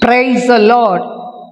Praise the Lord.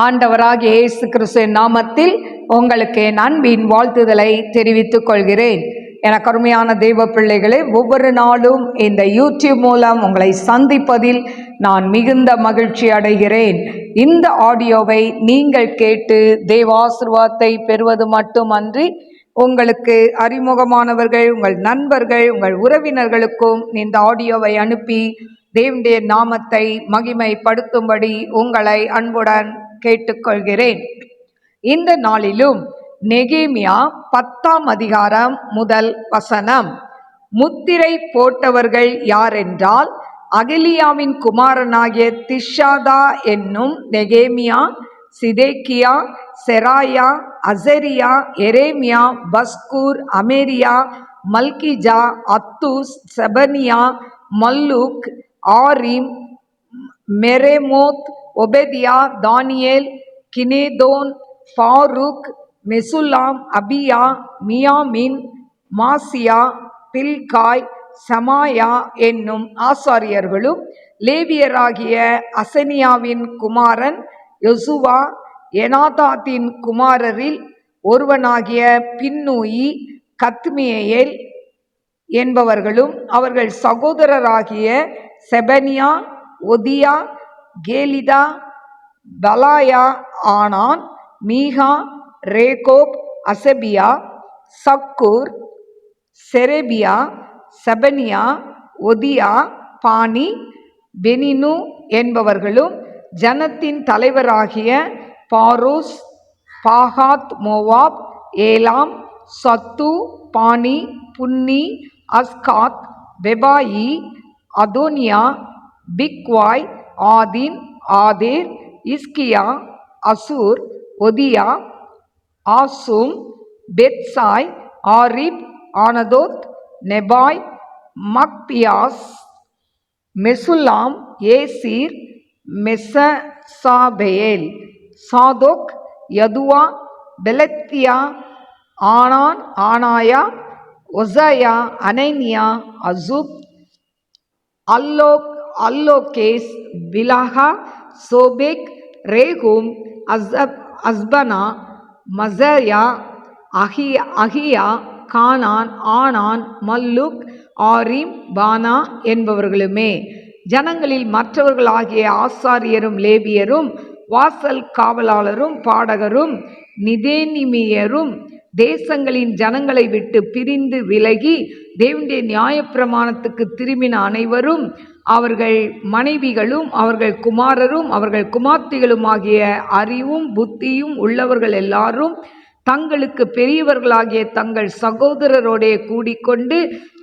ஆண்டவராகிய இயேசு கிறிஸ்துவின் நாமத்தில் உங்களுக்கு என் அன்பின் வாழ்த்துதலை தெரிவித்துக் கொள்கிறேன். எனக்கு அருமையான தெய்வ பிள்ளைகளே, ஒவ்வொரு நாளும் இந்த யூடியூப் மூலம் உங்களை சந்திப்பதில் நான் மிகுந்த மகிழ்ச்சி அடைகிறேன். இந்த ஆடியோவை நீங்கள் கேட்டு தேவாசீர்வாதத்தை பெறுவது மட்டுமன்றி, உங்களுக்கு அறிமுகமானவர்கள், உங்கள் நண்பர்கள், உங்கள் உறவினர்களுக்கும் இந்த ஆடியோவை அனுப்பி தேவனுடைய நாமத்தை மகிமைப்படுத்தும்படி உங்களை அன்புடன் கேட்டுக்கொள்கிறேன். இந்த நாளிலும் நெகேமியா 10ஆம் அதிகாரம் முதல் வசனம். முத்திரை போட்டவர்கள் யாரென்றால், அகிலியாவின் குமாரனாகிய திஷாதா என்னும் நெகேமியா, சிதேக்கியா, செராயா, அசரியா, எரேமியா, பஸ்கூர், அமேரியா, மல்கிஜா, அத்தூஸ், செபனியா, மல்லூக், ஆரிம், மெரேமோத், ஒபெதியா, தானியேல், கினேதோன், பாருக், மெசுல்லாம், அபியா, மியாமின், மாசியா, பில்காய், சமாயா என்னும் ஆசாரியர்களும், லேவியராகிய அசனியாவின் குமாரன் யோசுவா, எனாதாத்தின் குமாரரில் ஒருவனாகிய பின்னூயி, கத்மியேல் என்பவர்களும், அவர்கள் சகோதரராகிய செபனியா, ஒதியா, கேலிதா, பலாயா, ஆனான், மீகா, ரேகோப், அசபியா, சக்கூர், செரேபியா, செபனியா, ஒதியா, பானி, பெனினு என்பவர்களும், ஜனத்தின் தலைவராகிய பாரோஸ், பாகாத் மோவாப், ஏலாம், சத்து, பானி, புன்னி, அஸ்காத், பெபாயி, அதோனியா, பிக்வாய், ஆதின், ஆதேர், இஸ்கியா, அசூர், ஒதியா, ஆசும், பெத்சாய், ஆரிப், ஆனதோத், நெபாய், மக்பியாஸ், மெசுல்லாம், ஏசீர், மெசசாபெயேல், சாதோக், யதுவா, பெலத்தியா, ஆனான், ஆனாயா, ஒசையா, அனனியா, அசூப், அல்லோகேஸ், பிலாகா, சோபேக், ரேகூம், அஸ்பனா, மசயா, அகியா, கானான், ஆனான், மல்லூக், ஆரிம், பானா என்பவர்களுமே. ஜனங்களில் மற்றவர்களாகிய ஆசாரியரும் லேவியரும் வாசல் காவலாளரும் பாடகரும் நிதேனிமியரும் தேசங்களின் ஜனங்களை விட்டு பிரிந்து விலகி தேவனுடைய நியாயப்பிரமாணத்துக்கு திரும்பின அனைவரும், அவர்கள் மனைவிகளும் அவர்கள் குமாரரும் அவர்கள் குமார்த்திகளும் ஆகிய அறிவும் புத்தியும் உள்ளவர்கள் எல்லாரும் தங்களுக்கு பெரியவர்களாகிய தங்கள் சகோதரரோடே கூடிக்கொண்டு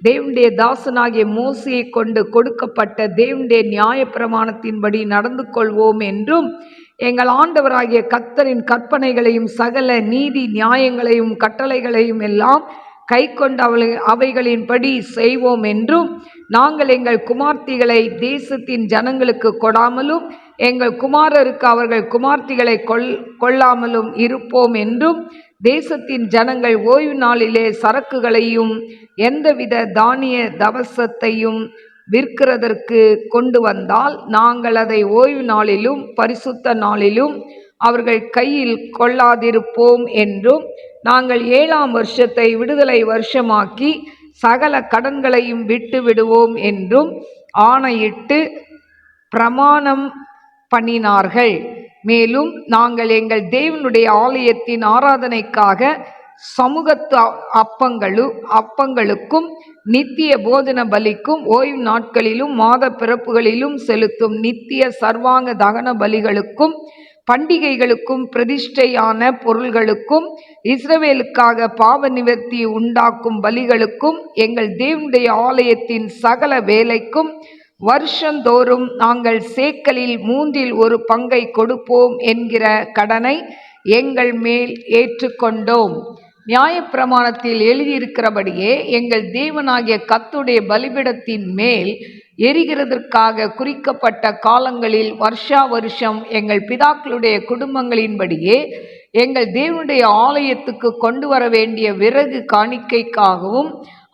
தேவனுடைய தாசனாகிய மோசேயை கொண்டு கொடுக்கப்பட்ட தேவனுடைய நியாயப்பிரமாணத்தின்படி நடந்து கொள்வோம் என்றும், எங்கள் ஆண்டவராகிய கர்த்தரின் கற்பனைகளையும் சகல நீதி நியாயங்களையும் கட்டளைகளையும் எல்லாம் கை கொண்டு அவைகளின்படி செய்வோம் என்றும், நாங்கள் எங்கள் குமார்த்திகளை தேசத்தின் ஜனங்களுக்கு கொடாமலும் எங்கள் குமாரருக்கு அவர்கள் குமார்த்திகளை கொள்ளாமலும் இருப்போம் என்றும், தேசத்தின் ஜனங்கள் ஓய்வு நாளிலே சரக்குகளையும் எந்தவித தானிய தவசத்தையும் விற்கிறதற்கு கொண்டு வந்தால் நாங்கள் அதை ஓய்வு நாளிலும் பரிசுத்த நாளிலும் அவர்கள் கையில் கொள்ளாதிருப்போம் என்றும், நாங்கள் 7ஆம் வருஷத்தை விடுதலை வருஷமாக்கி சகல கடன்களையும் விட்டு விடுவோம் என்றும் ஆணையிட்டு பிரமாணம் பண்ணினார்கள். மேலும் நாங்கள் எங்கள் தேவனுடைய ஆலயத்தின் ஆராதனைக்காக சமூகத்து அப்பங்களுக்கும் நித்திய போஜன பலிக்கும் ஓய்வு நாட்களிலும் மாத பிறப்புகளிலும் செலுத்தும் நித்திய சர்வாங்க தகன பலிகளுக்கும் பண்டிகைகளுக்கும் பிரதிஷ்டையான பொருள்களுக்கும் இஸ்ரவேலுக்காக பாவ நிவர்த்தி உண்டாக்கும் பலிகளுக்கும் எங்கள் தேவனுடைய ஆலயத்தின் சகல வேலைக்கும் வருஷந்தோறும் நாங்கள் சேக்கலில் 1/3 பங்கை கொடுப்போம் என்கிற கடனை எங்கள் மேல் ஏற்றுக்கொண்டோம். நியாயப்பிரமாணத்தில் எழுதியிருக்கிறபடியே எங்கள் தேவனாகிய கர்த்தருடைய பலிபீடத்தின் மேல் எரிகிறதற்காக குறிக்கப்பட்ட காலங்களில் வருஷா வருஷம் எங்கள் பிதாக்களுடைய குடும்பங்களின்படியே எங்கள் தேவனுடைய ஆலயத்துக்கு கொண்டு வர வேண்டிய விறகு காணிக்கைக்காகவும்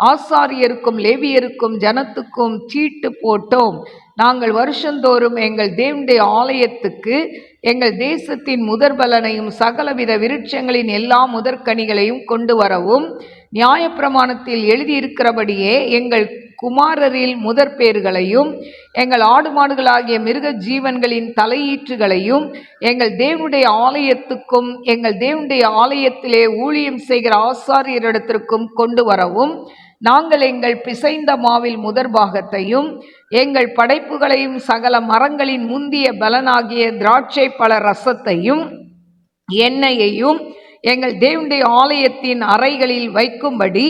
ஆசாரியருக்கும் லேவியருக்கும் ஜனத்துக்கும் சீட்டு போட்டோம். நாங்கள் வருஷந்தோறும் எங்கள் தேவனுடைய ஆலயத்துக்கு எங்கள் தேசத்தின் முதற்பலனையும் சகலவித விருட்சங்களின் எல்லா முதற்கனிகளையும் கொண்டு வரவும் நியாயப்பிரமாணத்தில் எழுதியிருக்கிறபடியே எங்கள் குமாரரில் முதற்பேறுகளையும் எங்கள் ஆடு மாடுகளாகிய மிருக ஜீவன்களின் தலையீற்றுகளையும் எங்கள் தேவனுடைய ஆலயத்துக்கும் எங்கள் தேவனுடைய ஆலயத்திலே ஊழியம் செய்கிற ஆசாரியரிடத்திற்கும் கொண்டு வரவும் நாங்கள் எங்கள் பிசைந்த மாவில் முதற்பாகத்தையும் எங்கள் படைப்புகளையும் சகல மரங்களின் முந்திய பலனாகிய திராட்சை பழ ரசத்தையும் எண்ணெயையும் எங்கள் தேவனுடைய ஆலயத்தின் அறைகளில் வைக்கும்படி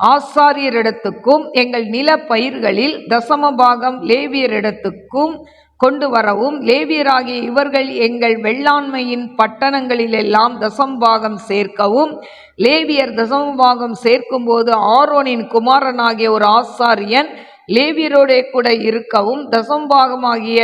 ஆசாரியரிடத்துக்கும் எங்கள் நில பயிர்களில் தசமபாகம் லேவியரிடத்துக்கும் கொண்டு வரவும் லேவியராகிய இவர்கள் எங்கள் வெள்ளாண்மையின் பட்டணங்களிலெல்லாம் தசமபாகம் சேர்க்கவும் லேவியர் தசமபாகம் சேர்க்கும் போது ஆரோனின் குமாரனாகிய ஒரு ஆசாரியன் லேவியரோடே கூட இருக்கவும் தசமபாகமாகிய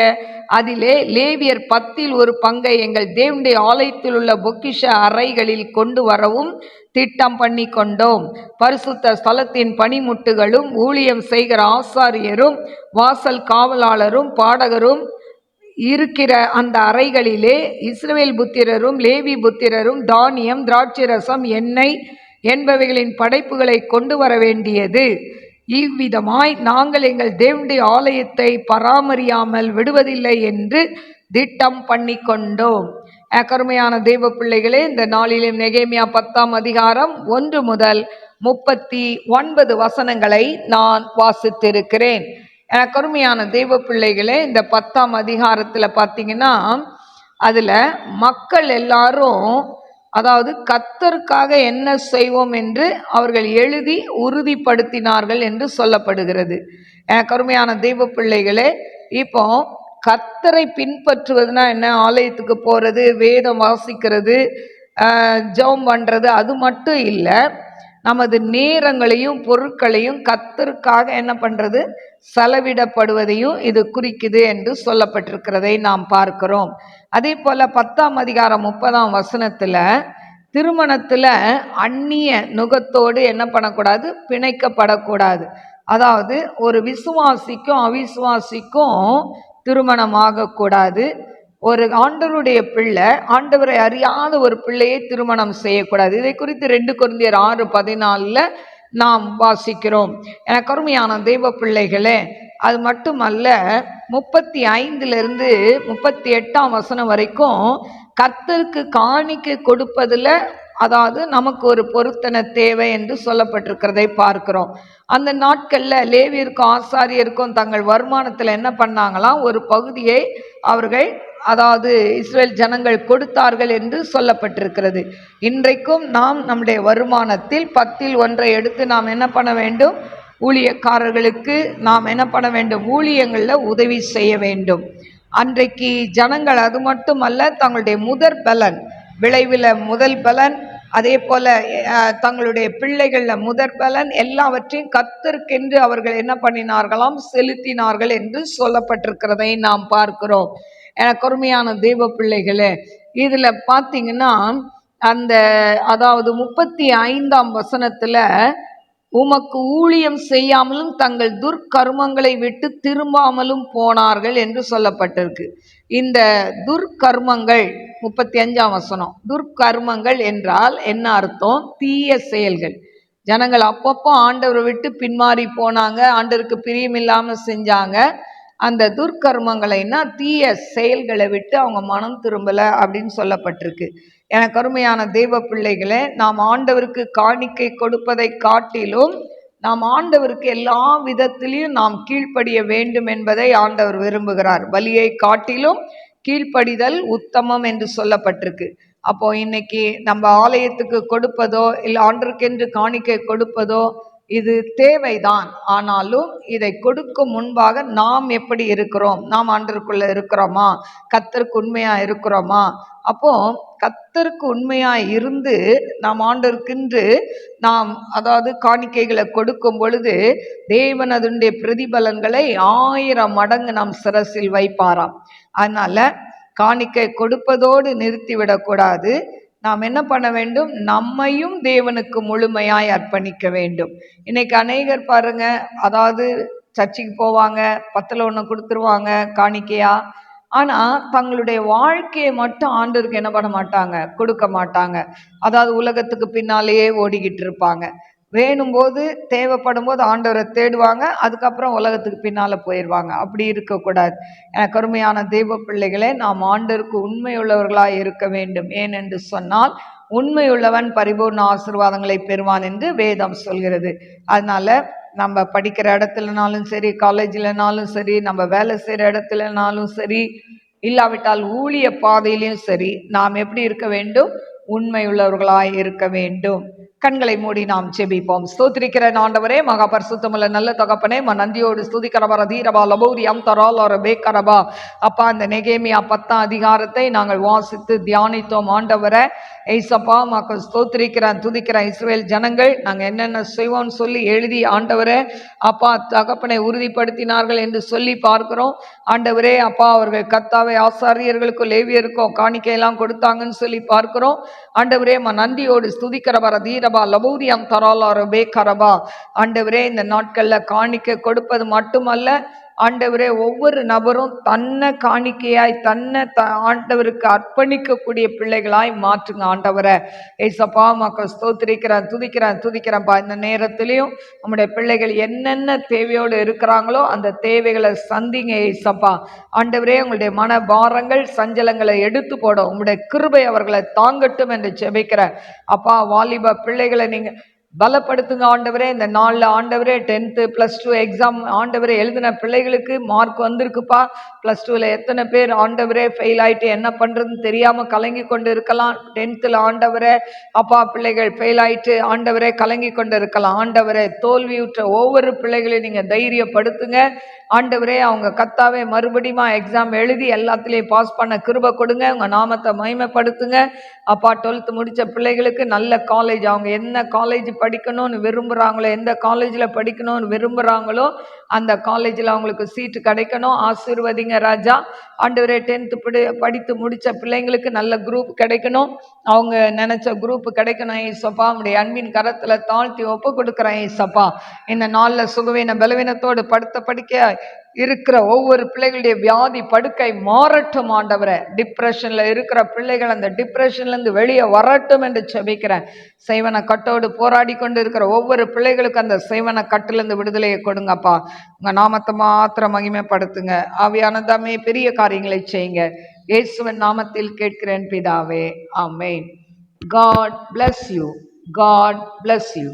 அதிலே லேவியர் 10% எங்கள் தேவனுடைய ஆலயத்தில் உள்ள பொக்கிஷ அறைகளில் கொண்டு வரவும் திட்டம் பண்ணி கொண்டோம். பரிசுத்த ஸ்தலத்தின் பணிமுட்டுகளும் ஊழியம் செய்கிற ஆசாரியரும் வாசல் காவலாளரும் பாடகரும் இருக்கிற அந்த அறைகளிலே இஸ்ரவேல் புத்திரரும் லேவி புத்திரரும் தானியம் திராட்சரசம் எண்ணெய் என்பவைகளின் படைப்புகளை கொண்டு வர வேண்டியது. இவ்விதமாய் நாங்கள் எங்கள் தேவனுடைய ஆலயத்தை பராமரியாமல் விடுவதில்லை என்று திட்டம் பண்ணி கொண்டோம். கருமையான தேவ பிள்ளைகளே, இந்த நாளிலும் நெகேமியா 10ஆம் அதிகாரம் 1 முதல் 39 வசனங்களை நான் வாசித்திருக்கிறேன். கருமையான தேவ பிள்ளைகளே, இந்த 10ஆம் அதிகாரத்தில் பார்த்தீங்கன்னா அதில் மக்கள் எல்லாரும் அதாவது கர்த்தருக்காக என்ன செய்வோம் என்று அவர்கள் எழுதி உறுதிப்படுத்தினார்கள் என்று சொல்லப்படுகிறது. கருமையான தெய்வ பிள்ளைகளே, இப்போ கர்த்தரை பின்பற்றுவதுனா என்ன? ஆலயத்துக்கு போகிறது, வேதம் வாசிக்கிறது, ஜெபம் பண்ணுறது, அது மட்டும் இல்லை. நமது நேரங்களையும் பொருட்களையும் கர்த்தருக்காக என்ன பண்ணுறது, செலவிடப்படுவதையும் இது குறிக்குது என்று சொல்லப்பட்டிருக்கிறதை நாம் பார்க்கிறோம். அதே போல் 10ஆம் அதிகாரம் 30ஆம் வசனத்தில் திருமணத்தில் அந்நிய நுகத்தோடு என்ன பண்ணக்கூடாது, பிணைக்கப்படக்கூடாது. அதாவது ஒரு விசுவாசிக்கும் அவிசுவாசிக்கும் திருமணம் ஆகக்கூடாது. ஒரு ஆண்டவருடைய பிள்ளை ஆண்டவரை அறியாத ஒரு பிள்ளையை திருமணம் செய்யக்கூடாது. இதை குறித்து 2 கொரிந்தியர் 6:14 நாம் வாசிக்கிறோம். எனக்கு அருமையான தெய்வ பிள்ளைகளே, அது மட்டுமல்ல 35 38ஆம் வசனம் வரைக்கும் கர்த்தருக்கு காணிக்கை கொடுப்பதில் அதாவது நமக்கு ஒரு பொருத்தனை தேவை என்று சொல்லப்பட்டிருக்கிறதை பார்க்கிறோம். அந்த நாட்களில் லேவியருக்கும் ஆசாரியருக்கும் தங்கள் வருமானத்தில் என்ன பண்ணாங்களாம், ஒரு பகுதியை அவர்கள் அதாவது இஸ்ரேல் ஜனங்கள் கொடுத்தார்கள் என்று சொல்லப்பட்டிருக்கிறது. இன்றைக்கும் நாம் நம்முடைய வருமானத்தில் 10% எடுத்து நாம் என்ன பண்ண வேண்டும், ஊழியக்காரர்களுக்கு நாம் என்ன பண்ண வேண்டும், ஊழியங்களில் உதவி செய்ய வேண்டும். அன்றைக்கு ஜனங்கள் அது மட்டுமல்ல, தங்களுடைய முதற் பலன், விளைவில் முதல் பலன், அதே போல தங்களுடைய பிள்ளைகளில் முதற் பலன் எல்லாவற்றையும் கர்த்தருக்கென்று அவர்கள் என்ன பண்ணினார்களாம், செலுத்தினார்கள் என்று சொல்லப்பட்டிருக்கிறதை நாம் பார்க்கிறோம். எனக்கு அருமையான தெய்வ பிள்ளைகளே, இதில் பார்த்தீங்கன்னா அந்த அதாவது 35ஆம் வசனத்தில் உமக்கு ஊழியம் செய்யாமலும் தங்கள் துர்க்கர்மங்களை விட்டு திரும்பாமலும் போனார்கள் என்று சொல்லப்பட்டிருக்கு. இந்த துர்க்கர்மங்கள் 35ஆம் வசனம், துர்க்கர்மங்கள் என்றால் என்ன அர்த்தம்? தீய செயல்கள். ஜனங்கள் அப்பப்போ ஆண்டவரை விட்டு பின்மாறி போனாங்க, ஆண்டவருக்கு பிரியமில்லாமல் செஞ்சாங்க. அந்த துர்க்கர்மங்களைன்னா தீய செயல்களை விட்டு அவங்க மனம் திரும்பலை அப்படின்னு சொல்லப்பட்டிருக்கு. எனக்கு அருமையான தெய்வ பிள்ளைகளே, நாம் ஆண்டவருக்கு காணிக்கை கொடுப்பதை காட்டிலும் நாம் ஆண்டவருக்கு எல்லா விதத்திலையும் நாம் கீழ்ப்படிய வேண்டும் என்பதை ஆண்டவர் விரும்புகிறார். பலியை காட்டிலும் கீழ்ப்படிதல் உத்தமம் என்று சொல்லப்பட்டிருக்கு. அப்போ இன்னைக்கு நம்ம ஆலயத்துக்கு கொடுப்பதோ இல்லை ஆண்டவருக்கென்று காணிக்கை கொடுப்பதோ இது தேவைதான். ஆனாலும் இதை கொடுக்கும் முன்பாக நாம் எப்படி இருக்கிறோம், நாம் ஆண்டவருக்குள்ள இருக்கிறோமா, கர்த்தருக்கு உண்மையா இருக்கிறோமா? அப்போ கர்த்தருக்கு உண்மையாய் இருந்து நாம் ஆண்டவருக்கென்று நாம் அதாவது காணிக்கைகளை கொடுக்கும் பொழுது தேவன் அதனுடைய பிரதிபலன்களை 1000 மடங்கு நாம் சிரசில் வைப்பாராம். அதனால காணிக்கை கொடுப்பதோடு நிறுத்திவிடக்கூடாது. நாம் என்ன பண்ண வேண்டும்? நம்மையும் தேவனுக்கு முழுமையாய் அர்ப்பணிக்க வேண்டும். இன்னைக்கு அநேகர் பாருங்க, அதாவது சர்ச்சுக்கு போவாங்க, 10ல் 1 கொடுத்துருவாங்க காணிக்கையா. ஆனா தங்களுடைய வாழ்க்கையை மட்டும் ஆண்டவருக்கு என்ன பண்ண மாட்டாங்க? கொடுக்க மாட்டாங்க. அதாவது உலகத்துக்கு பின்னாலேயே ஓடிக்கிட்டு இருப்பாங்க. வேணும் போது, தேவைப்படும் போது ஆண்டவரை தேடுவாங்க, அதுக்கப்புறம் உலகத்துக்கு பின்னால போயிடுவாங்க. அப்படி இருக்கக்கூடாது. எனக்கு அருமையான தெய்வ பிள்ளைகளே, நாம் ஆண்டவருக்கு உண்மை உள்ளவர்களாய் இருக்க வேண்டும். ஏனென்று சொன்னால், உண்மையுள்ளவன் பரிபூர்ண ஆசீர்வாதங்களை பெறுவான் என்று வேதம் சொல்கிறது. அதனால நம்ம படிக்கிற இடத்துலனாலும் சரி, காலேஜ்லனாலும் சரி, நம்ம வேலை செய்கிற இடத்துலனாலும் சரி, இல்லாவிட்டால் ஊழிய பாதையிலையும் சரி, நாம் எப்படி இருக்க வேண்டும்? உண்மை உள்ளவர்களாய் இருக்க வேண்டும். கண்களை மூடி நாம் செபிப்போம். ஸ்தோத்திரிக்கிற ஆண்டவரே, மகா பரிசுத்தமுள்ள நல்ல தகப்பனே, நன்றியோடு ஸ்துதிக்கிறவர தீரபா லபௌரியம் தராலர பேக்கரபா. அப்பா, இந்த நெகேமியா 10ஆம் அதிகாரத்தை நாங்கள் வாசித்து தியானித்தோம் ஆண்டவரே. ஏசப்பா, மக்கள் ஸ்தோத்திரிக்கிறேன், துதிக்கிறேன். இஸ்ரவேல் ஜனங்கள் நாங்கள் என்னென்ன செய்வோம்னு சொல்லி எழுதி ஆண்டவரே அப்பா தகப்பனை உறுதிப்படுத்தினார்கள் என்று சொல்லி பார்க்கிறோம் ஆண்டவரே. அப்பா, அவர்கள் கர்த்தாவே ஆசாரியர்களுக்கும் லேவியருக்கும் காணிக்கையெல்லாம் கொடுத்தாங்கன்னு சொல்லி பார்க்கிறோம் ஆண்டவரே. நன்றியோடு ஸ்துதிக்கிறவர தீரபா லபூரியம் தராலார பேக்கரபா. ஆண்டவரே, இந்த நாட்கள்ல காணிக்கை கொடுப்பது மட்டுமல்ல ஆண்டவரே, ஒவ்வொரு நபரும் தன்னை காணிக்கையாய் தன்னை ஆண்டவருக்கு அர்ப்பணிக்கக்கூடிய பிள்ளைகளாய் மாற்றுங்க ஆண்டவரை. ஏசப்பா, மக்கள் ஸ்தோத்திரிக்கிறேன், துதிக்கிறேன்ப்பா. இந்த நேரத்திலையும் நம்முடைய பிள்ளைகள் என்னென்ன தேவையோடு இருக்கிறாங்களோ அந்த தேவைகளை சந்திங்க ஏசப்பா. ஆண்டவரே, உங்களுடைய மன பாரங்கள் சஞ்சலங்களை எடுத்து போட உங்களுடைய கிருபை அவர்களை தாங்கட்டும் என்று ஜெபிக்கிறேன் அப்பா. வாலிப பிள்ளைகளை நீங்க பலப்படுத்துங்க ஆண்டவரே. இந்த நாளில் ஆண்டவரே 10th +2 எக்ஸாம் ஆண்டவரே எழுதின பிள்ளைகளுக்கு மார்க் வந்திருக்குப்பா. +2ல் எத்தனை பேர் ஆண்டவரே ஃபெயில் ஆகிட்டு என்ன பண்ணுறதுன்னு தெரியாமல் கலங்கி கொண்டு இருக்கலாம். 10th ஆண்டவரே அப்பா பிள்ளைகள் ஃபெயில் ஆகிட்டு ஆண்டவரே கலங்கி கொண்டு இருக்கலாம். ஆண்டவரே, தோல்வியுற்ற ஒவ்வொரு பிள்ளைகளையும் நீங்கள் தைரியப்படுத்துங்க ஆண்டவரே. அவங்க கர்த்தாவே மறுபடியும் எக்ஸாம் எழுதி எல்லாத்துலேயும் பாஸ் பண்ண கிருபை கொடுங்க. உங்கள் நாமத்தை மகிமைப்படுத்துங்க அப்பா. 12th முடித்த பிள்ளைகளுக்கு நல்ல காலேஜ், அவங்க என்ன காலேஜ் படிக்கணும்னு விரும்புகிறாங்களோ, எந்த காலேஜில் படிக்கணும்னு விரும்புகிறாங்களோ அந்த காலேஜில் அவங்களுக்கு சீட்டு கிடைக்கணும். ஆசீர்வதிங்க ராஜா. ஆண்டவரே, 10th படித்து முடித்த பிள்ளைங்களுக்கு நல்ல குரூப் கிடைக்கணும். அவங்க நினச்ச குரூப் கிடைக்கணும் ஏசப்பா. நம்முடைய அன்பின் கரத்தில் தாழ்த்தி ஒப்பு கொடுக்குறேன் ஏசப்பா. இந்த நாளில் சுகவீன பலவீனத்தோடு படுத்த படிக்க இருக்கிற ஒவ்வொரு பிள்ளைகளுடைய வியாதி படுக்கை மாறட்டும் ஆண்டவரை. டிப்ரெஷன்ல இருக்கிற பிள்ளைகள் அந்த டிப்ரெஷன்லேருந்து வெளியே வரட்டும் என்று செபிக்கிறேன். செய்வன கட்டோடு போராடி கொண்டு இருக்கிற ஒவ்வொரு பிள்ளைகளுக்கு அந்த செய்வன கட்டிலிருந்து விடுதலையை கொடுங்கப்பா. உங்க நாமத்தை மாத்திரம் மகிமைப்படுத்துங்க. ஆவியானதாமே பெரிய காரியங்களை செய்யுங்க. இயேசுவின் நாமத்தில் கேட்கிறேன் பிதாவே, ஆமென். God bless you. God bless you.